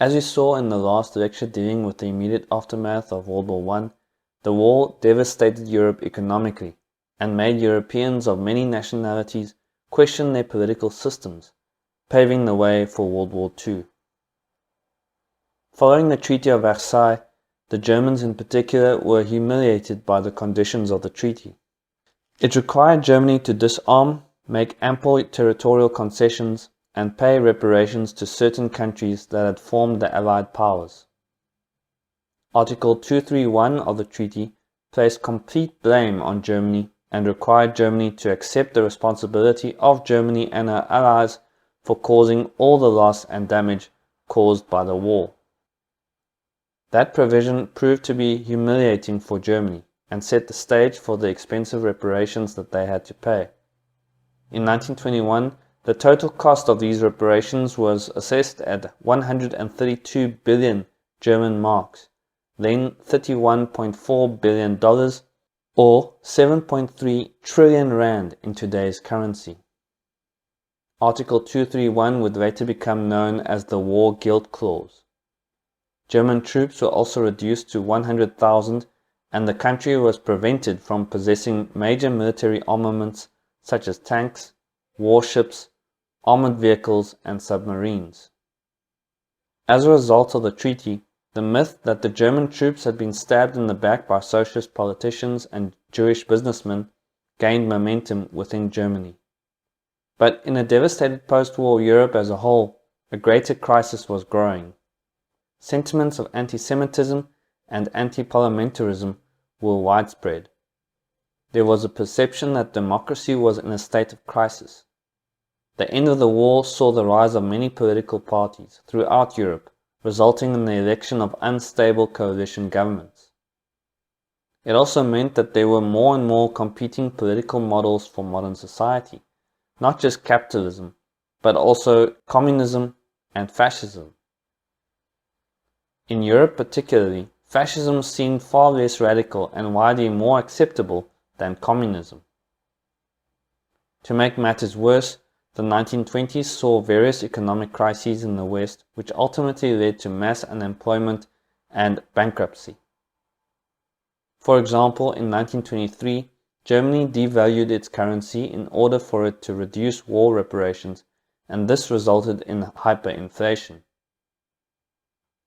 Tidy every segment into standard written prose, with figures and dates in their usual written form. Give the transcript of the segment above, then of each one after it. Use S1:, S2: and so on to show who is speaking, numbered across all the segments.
S1: As we saw in the last lecture dealing with the immediate aftermath of World War I, the war devastated Europe economically and made Europeans of many nationalities question their political systems, paving the way for World War II. Following the Treaty of Versailles, the Germans in particular were humiliated by the conditions of the treaty. It required Germany to disarm, make ample territorial concessions, and pay reparations to certain countries that had formed the Allied powers. Article 231 of the treaty placed complete blame on Germany and required Germany to accept the responsibility of Germany and her allies for causing all the loss and damage caused by the war. That provision proved to be humiliating for Germany and set the stage for the expensive reparations that they had to pay. In 1921, the total cost of these reparations was assessed at 132 billion German marks, then $31.4 billion, or 7.3 trillion rand in today's currency. Article 231 would later become known as the War Guilt Clause. German troops were also reduced to 100,000, and the country was prevented from possessing major military armaments such as tanks, warships, armored vehicles, and submarines. As a result of the treaty, the myth that the German troops had been stabbed in the back by socialist politicians and Jewish businessmen gained momentum within Germany. But in a devastated post-war Europe as a whole, a greater crisis was growing. Sentiments of anti-Semitism and anti-parliamentarism were widespread. There was a perception that democracy was in a state of crisis. The end of the war saw the rise of many political parties throughout Europe, resulting in the election of unstable coalition governments. It also meant that there were more and more competing political models for modern society, not just capitalism, but also communism and fascism. In Europe particularly, fascism seemed far less radical and widely more acceptable than communism. To make matters worse, the 1920s saw various economic crises in the West, which ultimately led to mass unemployment and bankruptcy. For example, in 1923, Germany devalued its currency in order for it to reduce war reparations, and this resulted in hyperinflation.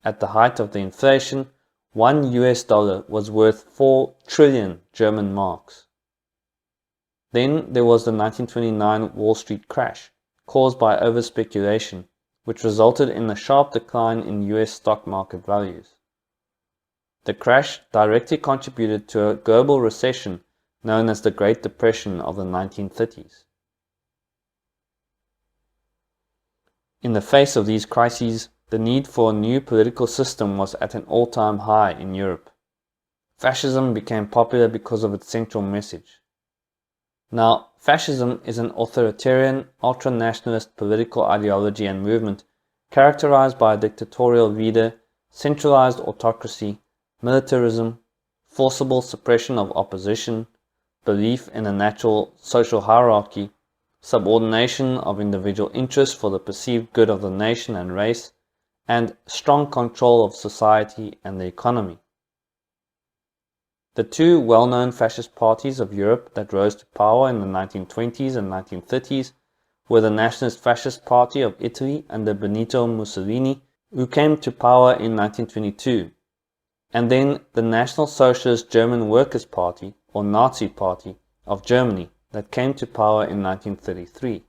S1: At the height of the inflation, $1 was worth 4 trillion German marks. Then there was the 1929 Wall Street crash, caused by overspeculation, which resulted in a sharp decline in US stock market values. The crash directly contributed to a global recession known as the Great Depression of the 1930s. In the face of these crises, the need for a new political system was at an all-time high in Europe. Fascism became popular because of its central message. Now, fascism is an authoritarian, ultra-nationalist political ideology and movement characterized by a dictatorial leader, centralized autocracy, militarism, forcible suppression of opposition, belief in a natural social hierarchy, subordination of individual interests for the perceived good of the nation and race, and strong control of society and the economy. The two well-known fascist parties of Europe that rose to power in the 1920s and 1930s were the Nationalist Fascist Party of Italy under Benito Mussolini, who came to power in 1922, and then the National Socialist German Workers' Party, or Nazi Party, of Germany that came to power in 1933.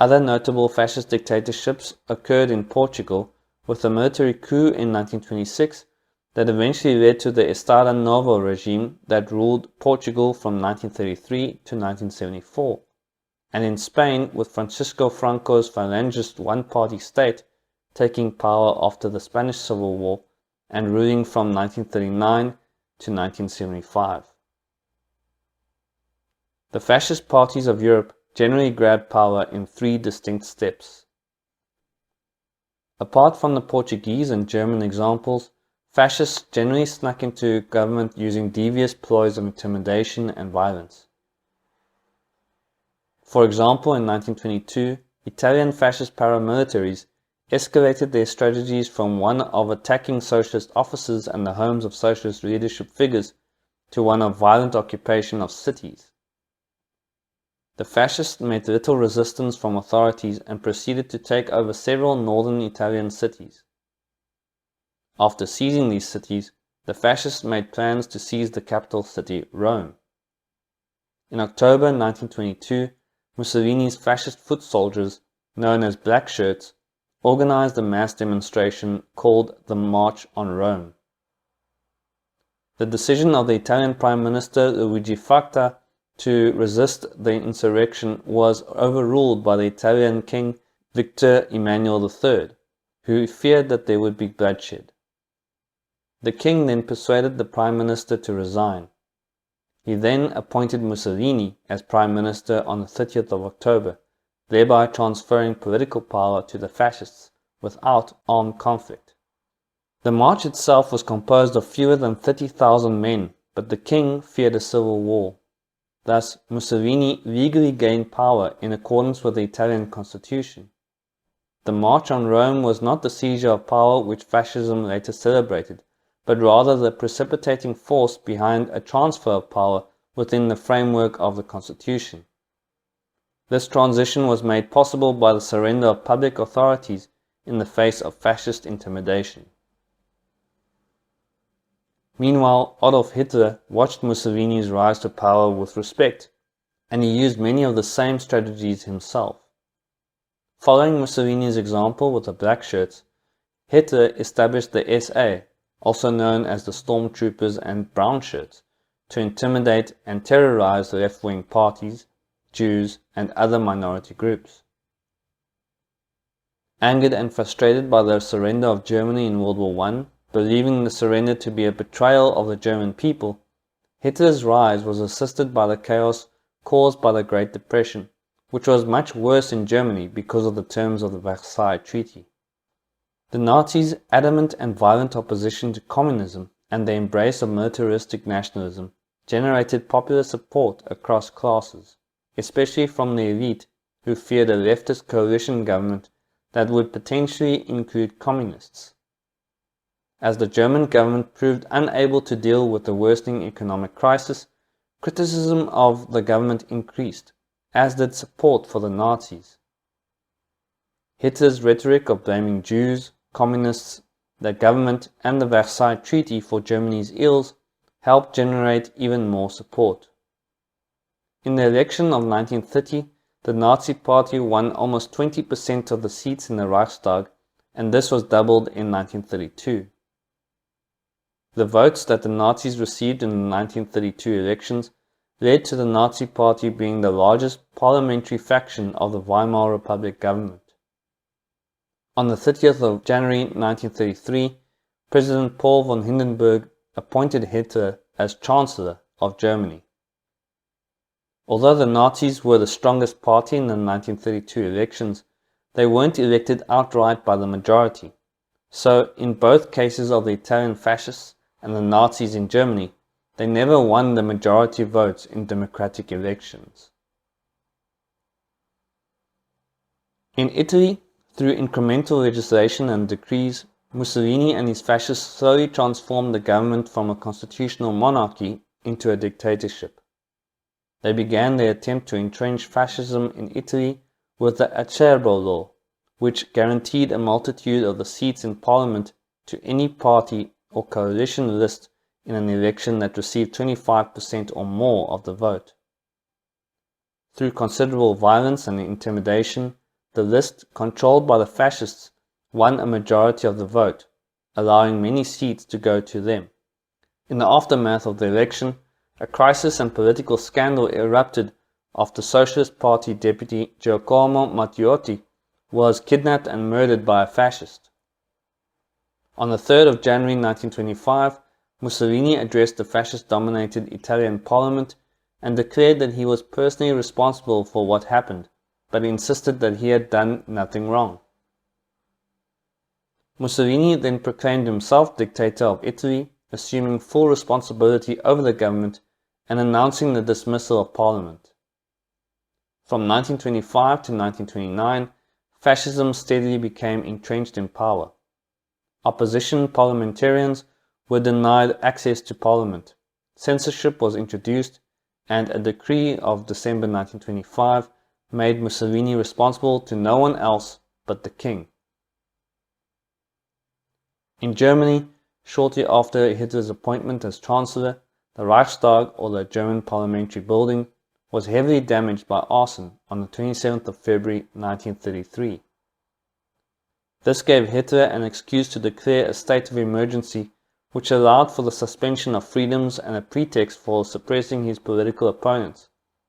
S1: Other notable fascist dictatorships occurred in Portugal, with a military coup in 1926 that eventually led to the Estado Novo regime that ruled Portugal from 1933 to 1974, and in Spain with Francisco Franco's Falangist one-party state taking power after the Spanish Civil War and ruling from 1939 to 1975. The fascist parties of Europe generally grabbed power in three distinct steps. Apart from the Portuguese and German examples, fascists generally snuck into government using devious ploys of intimidation and violence. For example, in 1922, Italian fascist paramilitaries escalated their strategies from one of attacking socialist offices and the homes of socialist leadership figures to one of violent occupation of cities. The fascists met little resistance from authorities and proceeded to take over several northern Italian cities. After seizing these cities, the fascists made plans to seize the capital city, Rome. In October 1922, Mussolini's fascist foot soldiers, known as Black Shirts, organized a mass demonstration called the March on Rome. The decision of the Italian Prime Minister Luigi Facta to resist the insurrection was overruled by the Italian King Victor Emmanuel III, who feared that there would be bloodshed. The king then persuaded the Prime Minister to resign. He then appointed Mussolini as Prime Minister on the 30th of October, thereby transferring political power to the fascists without armed conflict. The march itself was composed of fewer than 30,000 men, but the king feared a civil war. Thus, Mussolini legally gained power in accordance with the Italian constitution. The March on Rome was not the seizure of power which fascism later celebrated, but rather the precipitating force behind a transfer of power within the framework of the constitution. This transition was made possible by the surrender of public authorities in the face of fascist intimidation. Meanwhile, Adolf Hitler watched Mussolini's rise to power with respect, and he used many of the same strategies himself. Following Mussolini's example with the Black Shirts, Hitler established the SA, also known as the Stormtroopers and Brown Shirts, to intimidate and terrorize left-wing parties, Jews, and other minority groups. Angered and frustrated by the surrender of Germany in World War I, believing the surrender to be a betrayal of the German people, Hitler's rise was assisted by the chaos caused by the Great Depression, which was much worse in Germany because of the terms of the Versailles Treaty. The Nazis' adamant and violent opposition to communism and the embrace of militaristic nationalism generated popular support across classes, especially from the elite who feared a leftist coalition government that would potentially include communists. As the German government proved unable to deal with the worsening economic crisis, criticism of the government increased, as did support for the Nazis. Hitler's rhetoric of blaming Jews, communists, the government, and the Versailles Treaty for Germany's ills helped generate even more support. In the election of 1930, the Nazi Party won almost 20% of the seats in the Reichstag, and this was doubled in 1932. The votes that the Nazis received in the 1932 elections led to the Nazi Party being the largest parliamentary faction of the Weimar Republic government. On the 30th of January 1933, President Paul von Hindenburg appointed Hitler as Chancellor of Germany. Although the Nazis were the strongest party in the 1932 elections, they weren't elected outright by the majority. So, in both cases of the Italian fascists and the Nazis in Germany, they never won the majority votes in democratic elections. In Italy, through incremental legislation and decrees, Mussolini and his fascists slowly transformed the government from a constitutional monarchy into a dictatorship. They began their attempt to entrench fascism in Italy with the Acerbo law, which guaranteed a multitude of the seats in parliament to any party or coalition list in an election that received 25% or more of the vote. Through considerable violence and intimidation, the list, controlled by the fascists, won a majority of the vote, allowing many seats to go to them. In the aftermath of the election, a crisis and political scandal erupted after Socialist Party deputy Giacomo Matteotti was kidnapped and murdered by a fascist. On the 3rd of January 1925, Mussolini addressed the fascist-dominated Italian parliament and declared that he was personally responsible for what happened, but insisted that he had done nothing wrong. Mussolini then proclaimed himself dictator of Italy, assuming full responsibility over the government and announcing the dismissal of parliament. From 1925 to 1929, fascism steadily became entrenched in power. Opposition parliamentarians were denied access to parliament, censorship was introduced, and a decree of December 1925 made Mussolini responsible to no one else but the king. In Germany, shortly after Hitler's appointment as Chancellor, the Reichstag, or the German parliamentary building, was heavily damaged by arson on the 27th of February 1933. This gave Hitler an excuse to declare a state of emergency, which allowed for the suspension of freedoms and a pretext for suppressing his political opponents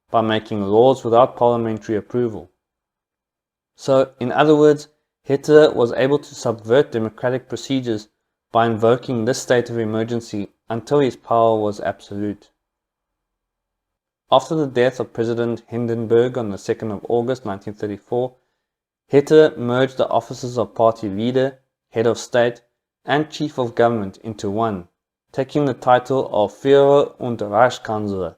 S1: by making laws without parliamentary approval. So, in other words, Hitler was able to subvert democratic procedures by invoking this state of emergency until his power was absolute. After the death of President Hindenburg on the 2nd of August 1934, Hitler merged the offices of party leader, head of state, and chief of government into one, taking the title of Führer und Reichskanzler.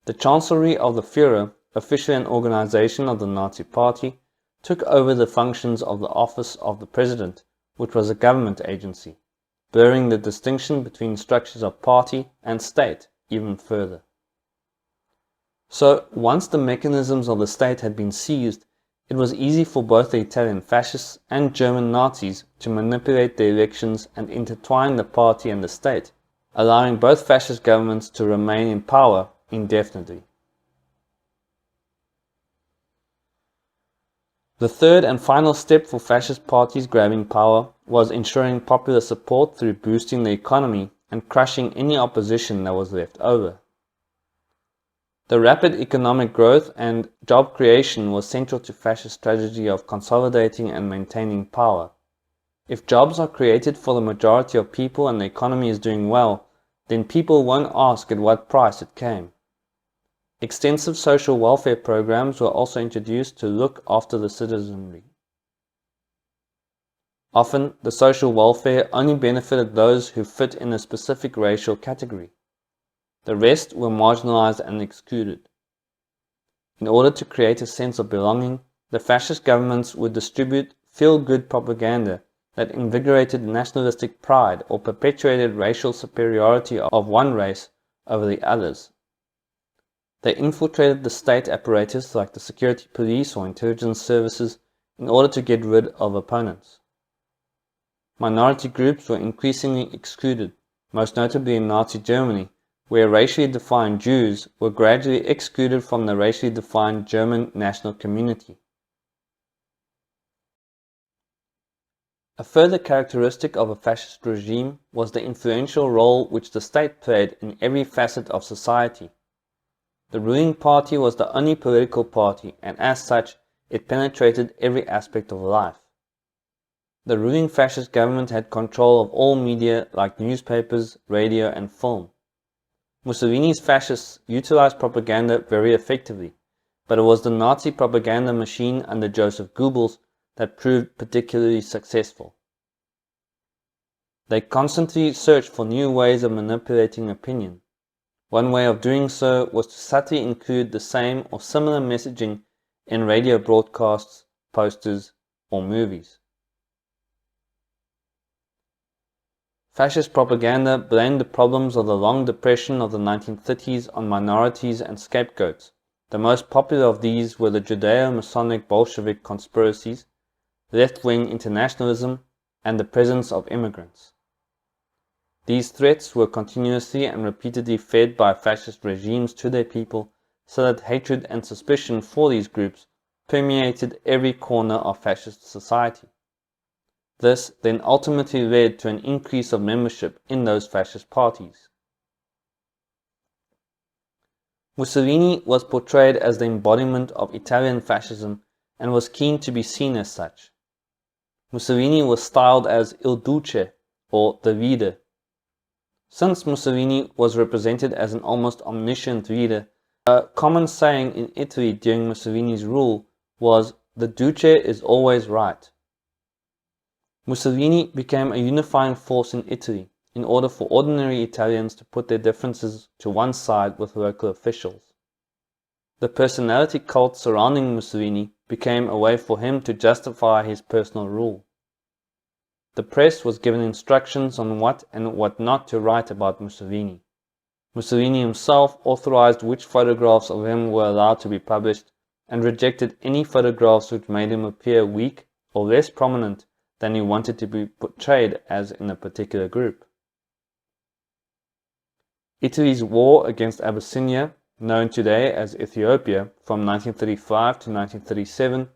S1: The Chancellery of the Führer, officially an organization of the Nazi Party, took over the functions of the office of the president, which was a government agency, blurring the distinction between structures of party and state even further. So, once the mechanisms of the state had been seized, it was easy for both the Italian fascists and German Nazis to manipulate the elections and intertwine the party and the state, allowing both fascist governments to remain in power indefinitely. The third and final step for fascist parties grabbing power was ensuring popular support through boosting the economy and crushing any opposition that was left over. The rapid economic growth and job creation was central to fascist strategy of consolidating and maintaining power. If jobs are created for the majority of people and the economy is doing well, then people won't ask at what price it came. Extensive social welfare programs were also introduced to look after the citizenry. Often, the social welfare only benefited those who fit in a specific racial category. The rest were marginalized and excluded. In order to create a sense of belonging, the fascist governments would distribute feel-good propaganda that invigorated nationalistic pride or perpetuated racial superiority of one race over the others. They infiltrated the state apparatus like the security police or intelligence services in order to get rid of opponents. Minority groups were increasingly excluded, most notably in Nazi Germany, where racially defined Jews were gradually excluded from the racially defined German national community. A further characteristic of a fascist regime was the influential role which the state played in every facet of society. The ruling party was the only political party, and as such, it penetrated every aspect of life. The ruling fascist government had control of all media like newspapers, radio, and film. Mussolini's fascists utilized propaganda very effectively, but it was the Nazi propaganda machine under Joseph Goebbels that proved particularly successful. They constantly searched for new ways of manipulating opinion. One way of doing so was to subtly include the same or similar messaging in radio broadcasts, posters, or movies. Fascist propaganda blamed the problems of the long depression of the 1930s on minorities and scapegoats. The most popular of these were the Judeo-Masonic Bolshevik conspiracies, left-wing internationalism, and the presence of immigrants. These threats were continuously and repeatedly fed by fascist regimes to their people, so that hatred and suspicion for these groups permeated every corner of fascist society. This then ultimately led to an increase of membership in those fascist parties. Mussolini was portrayed as the embodiment of Italian fascism and was keen to be seen as such. Mussolini was styled as Il Duce, or the leader. Since Mussolini was represented as an almost omniscient leader, a common saying in Italy during Mussolini's rule was, "The Duce is always right." Mussolini became a unifying force in Italy in order for ordinary Italians to put their differences to one side with local officials. The personality cult surrounding Mussolini became a way for him to justify his personal rule. The press was given instructions on what and what not to write about Mussolini. Mussolini himself authorized which photographs of him were allowed to be published and rejected any photographs which made him appear weak or less prominent than he wanted to be portrayed as in a particular group. Italy's war against Abyssinia, known today as Ethiopia, from 1935 to 1937,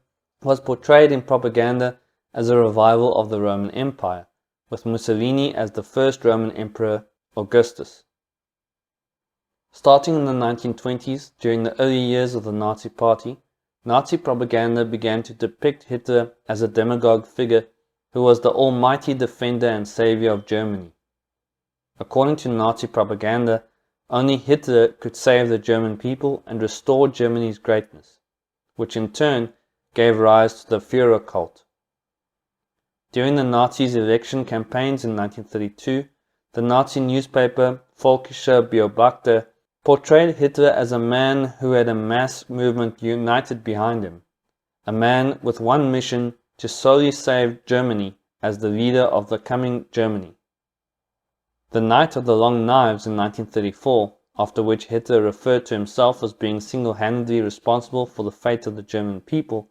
S1: was portrayed in propaganda as a revival of the Roman Empire, with Mussolini as the first Roman Emperor, Augustus. Starting in the 1920s, during the early years of the Nazi Party, Nazi propaganda began to depict Hitler as a demagogue figure who was the almighty defender and savior of Germany. According to Nazi propaganda, only Hitler could save the German people and restore Germany's greatness, which in turn gave rise to the Führer cult. During the Nazis' election campaigns in 1932, the Nazi newspaper Völkischer Beobachter portrayed Hitler as a man who had a mass movement united behind him, a man with one mission to solely save Germany as the leader of the coming Germany. The Night of the Long Knives in 1934, after which Hitler referred to himself as being single-handedly responsible for the fate of the German people,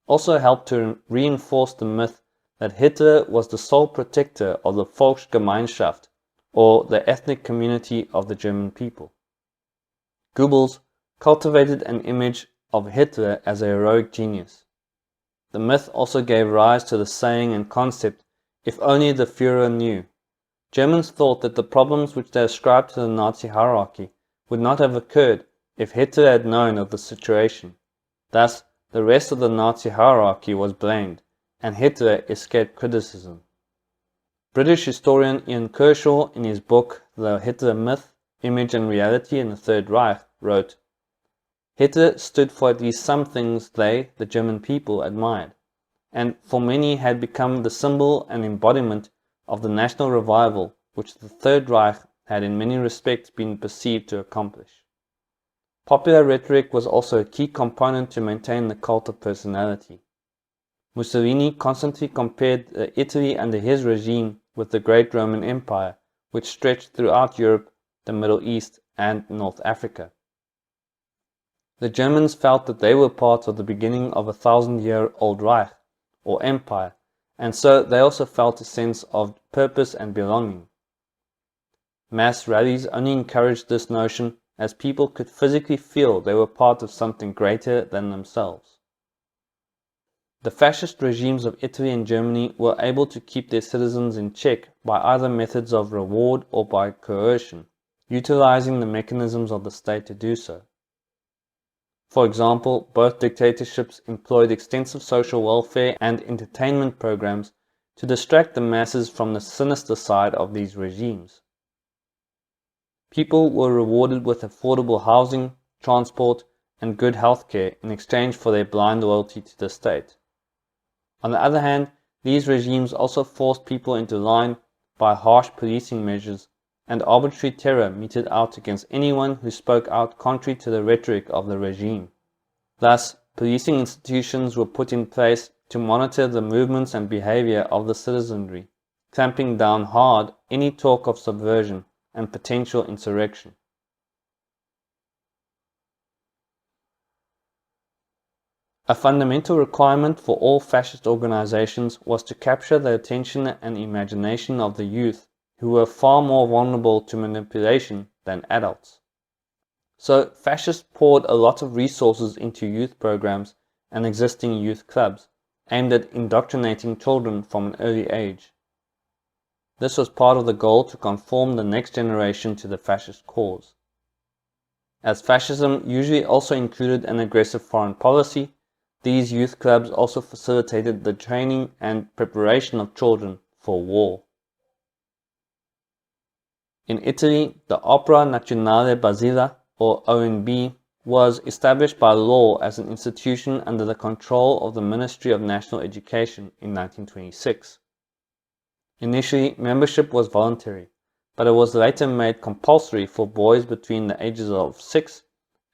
S1: also helped to reinforce the myth that Hitler was the sole protector of the Volksgemeinschaft, or the ethnic community of the German people. Goebbels cultivated an image of Hitler as a heroic genius. The myth also gave rise to the saying and concept, "If only the Führer knew." Germans thought that the problems which they ascribed to the Nazi hierarchy would not have occurred if Hitler had known of the situation. Thus, the rest of the Nazi hierarchy was blamed, and Hitler escaped criticism. British historian Ian Kershaw, in his book The Hitler Myth, Image and Reality in the Third Reich, wrote, "Hitler stood for at least some things they, the German people, admired, and for many had become the symbol and embodiment of the national revival which the Third Reich had in many respects been perceived to accomplish." Popular rhetoric was also a key component to maintain the cult of personality. Mussolini constantly compared Italy under his regime with the great Roman Empire, which stretched throughout Europe, the Middle East, and North Africa. The Germans felt that they were part of the beginning of a 1,000-year-old Reich, or empire, and so they also felt a sense of purpose and belonging. Mass rallies only encouraged this notion as people could physically feel they were part of something greater than themselves. The fascist regimes of Italy and Germany were able to keep their citizens in check by either methods of reward or by coercion, utilizing the mechanisms of the state to do so. For example, both dictatorships employed extensive social welfare and entertainment programs to distract the masses from the sinister side of these regimes. People were rewarded with affordable housing, transport, and good health care in exchange for their blind loyalty to the state. On the other hand, these regimes also forced people into line by harsh policing measures and arbitrary terror meted out against anyone who spoke out contrary to the rhetoric of the regime. Thus, policing institutions were put in place to monitor the movements and behavior of the citizenry, clamping down hard any talk of subversion and potential insurrection. A fundamental requirement for all fascist organizations was to capture the attention and imagination of the youth, who were far more vulnerable to manipulation than adults. So, fascists poured a lot of resources into youth programs and existing youth clubs, aimed at indoctrinating children from an early age. This was part of the goal to conform the next generation to the fascist cause. As fascism usually also included an aggressive foreign policy, these youth clubs also facilitated the training and preparation of children for war. In Italy, the Opera Nazionale Basilica, or ONB, was established by law as an institution under the control of the Ministry of National Education in 1926. Initially, membership was voluntary, but it was later made compulsory for boys between the ages of 6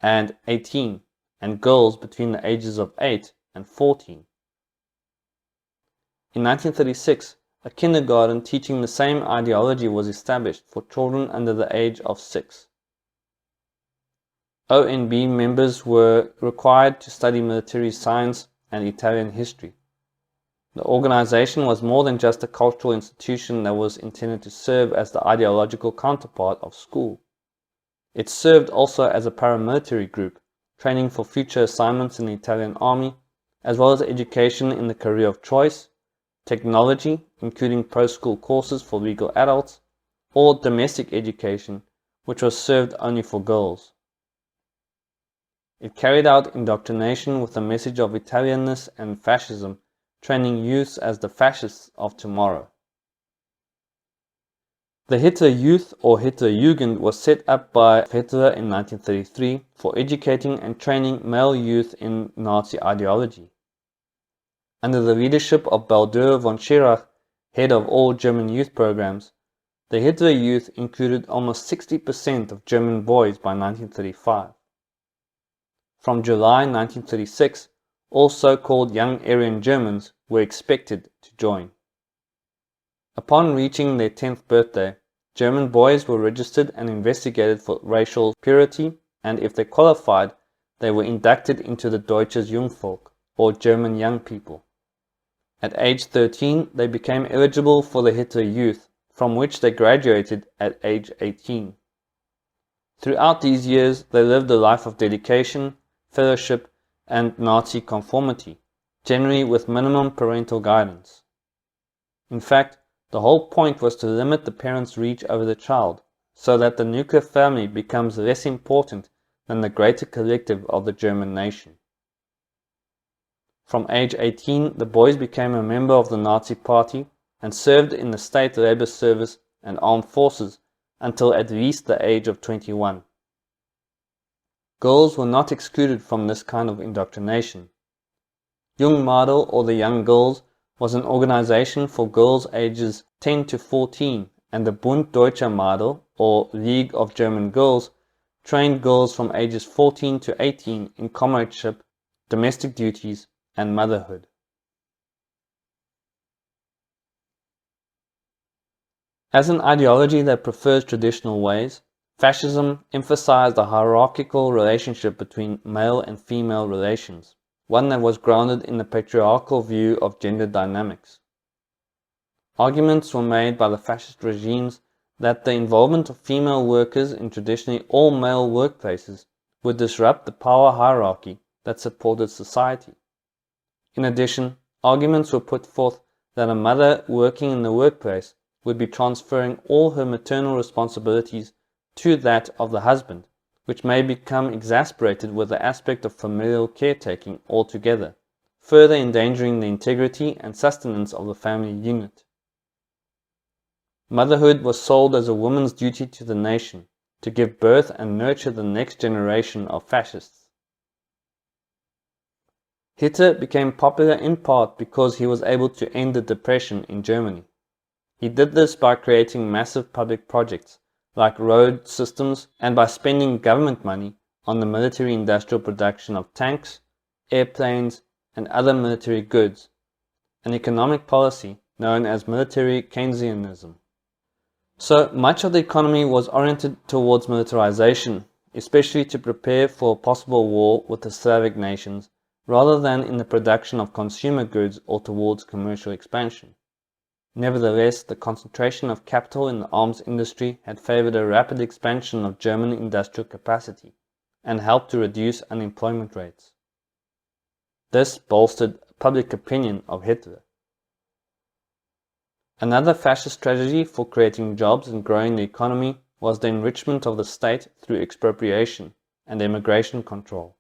S1: and 18 and girls between the ages of 8 and 14. In 1936, a kindergarten teaching the same ideology was established for children under the age of 6. ONB members were required to study military science and Italian history. The organization was more than just a cultural institution that was intended to serve as the ideological counterpart of school. It served also as a paramilitary group, training for future assignments in the Italian army, as well as education in the career of choice, technology, including post-school courses for legal adults, or domestic education, which was served only for girls. It carried out indoctrination with a message of Italianness and fascism, training youths as the fascists of tomorrow. The Hitler Youth or Hitler Jugend was set up by Hitler in 1933 for educating and training male youth in Nazi ideology. Under the leadership of Baldur von Schirach, head of all German youth programs, the Hitler Youth included almost 60% of German boys by 1935. From July 1936, all so-called young Aryan Germans were expected to join. Upon reaching their 10th birthday, German boys were registered and investigated for racial purity, and if they qualified, they were inducted into the Deutsches Jungvolk, or German young people. At age 13, they became eligible for the Hitler Youth, from which they graduated at age 18. Throughout these years, they lived a life of dedication, fellowship, and Nazi conformity, generally with minimum parental guidance. In fact, the whole point was to limit the parents' reach over the child, so that the nuclear family becomes less important than the greater collective of the German nation. From age 18, the boys became a member of the Nazi Party and served in the state labor service and armed forces until at least the age of 21. Girls were not excluded from this kind of indoctrination. Jung Madel, or the Young Girls, was an organization for girls ages 10 to 14, and the Bund Deutscher Madel, or League of German Girls, trained girls from ages 14 to 18 in comradeship, domestic duties, and motherhood. As an ideology that prefers traditional ways, Fascism emphasized a hierarchical relationship between male and female relations, one that was grounded in the patriarchal view of gender dynamics. Arguments were made by the fascist regimes that the involvement of female workers in traditionally all-male workplaces would disrupt the power hierarchy that supported society. In addition, arguments were put forth that a mother working in the workplace would be transferring all her maternal responsibilities to that of the husband, which may become exasperated with the aspect of familial caretaking altogether, further endangering the integrity and sustenance of the family unit. Motherhood was sold as a woman's duty to the nation, to give birth and nurture the next generation of fascists. Hitler became popular in part because he was able to end the depression in Germany. He did this by creating massive public projects, like road systems, and by spending government money on the military-industrial production of tanks, airplanes, and other military goods, an economic policy known as military Keynesianism. So much of the economy was oriented towards militarization, especially to prepare for a possible war with the Slavic nations, rather than in the production of consumer goods or towards commercial expansion. Nevertheless, the concentration of capital in the arms industry had favored a rapid expansion of German industrial capacity and helped to reduce unemployment rates. This bolstered public opinion of Hitler. Another fascist strategy for creating jobs and growing the economy was the enrichment of the state through expropriation and immigration control.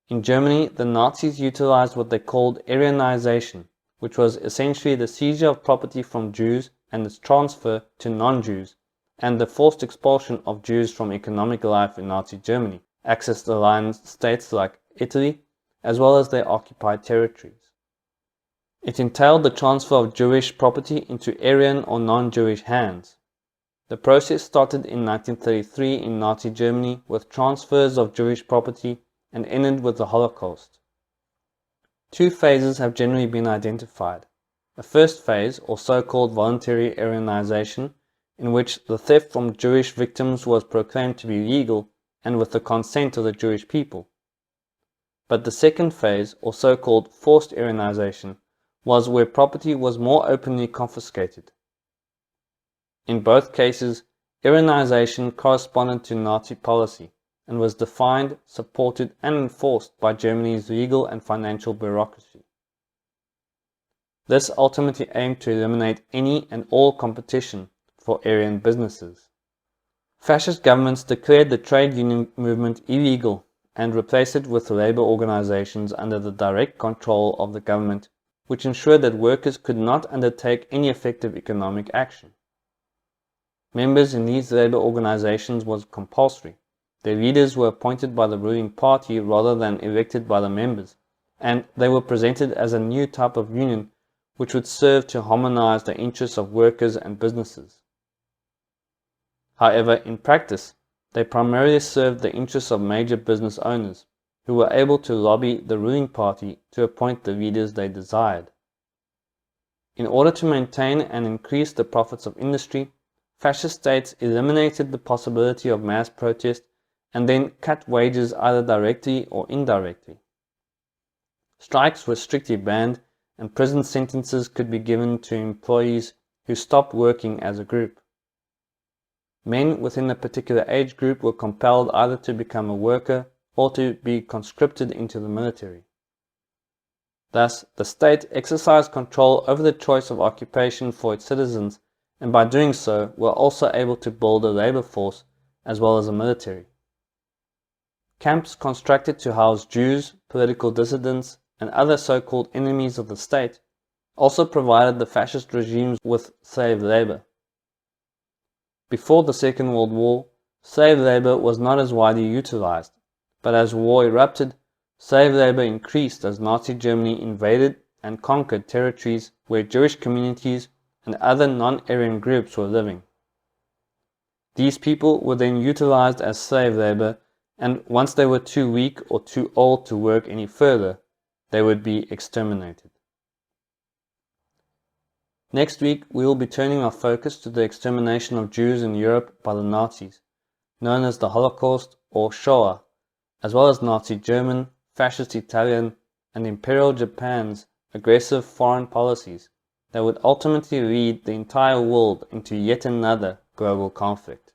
S1: In Germany, the Nazis utilized what they called Aryanization, which was essentially the seizure of property from Jews and its transfer to non-Jews, and the forced expulsion of Jews from economic life in Nazi Germany, Axis-aligned states like Italy, as well as their occupied territories. It entailed the transfer of Jewish property into Aryan or non-Jewish hands. The process started in 1933 in Nazi Germany with transfers of Jewish property and ended with the Holocaust. Two phases have generally been identified. A first phase, or so-called voluntary Aryanization, in which the theft from Jewish victims was proclaimed to be legal and with the consent of the Jewish people. But the second phase, or so-called forced Aryanization, was where property was more openly confiscated. In both cases, Aryanization corresponded to Nazi policy and was defined, supported and enforced by Germany's legal and financial bureaucracy. This ultimately aimed to eliminate any and all competition for Aryan businesses. Fascist governments declared the trade union movement illegal and replaced it with labor organizations under the direct control of the government, which ensured that workers could not undertake any effective economic action. Members in these labor organizations was compulsory. Their leaders were appointed by the ruling party rather than elected by the members, and they were presented as a new type of union which would serve to harmonize the interests of workers and businesses. However, in practice, they primarily served the interests of major business owners, who were able to lobby the ruling party to appoint the leaders they desired. In order to maintain and increase the profits of industry, fascist states eliminated the possibility of mass protest and then cut wages either directly or indirectly. Strikes were strictly banned, and prison sentences could be given to employees who stopped working as a group. Men within a particular age group were compelled either to become a worker or to be conscripted into the military. Thus, the state exercised control over the choice of occupation for its citizens, and by doing so were also able to build a labor force as well as a military. Camps constructed to house Jews, political dissidents, and other so-called enemies of the state also provided the fascist regimes with slave labor. Before the Second World War, slave labor was not as widely utilized, but as war erupted, slave labor increased as Nazi Germany invaded and conquered territories where Jewish communities and other non-Aryan groups were living. These people were then utilized as slave labor, and once they were too weak or too old to work any further, they would be exterminated. Next week, we will be turning our focus to the extermination of Jews in Europe by the Nazis, known as the Holocaust or Shoah, as well as Nazi German, Fascist Italian, and Imperial Japan's aggressive foreign policies that would ultimately lead the entire world into yet another global conflict.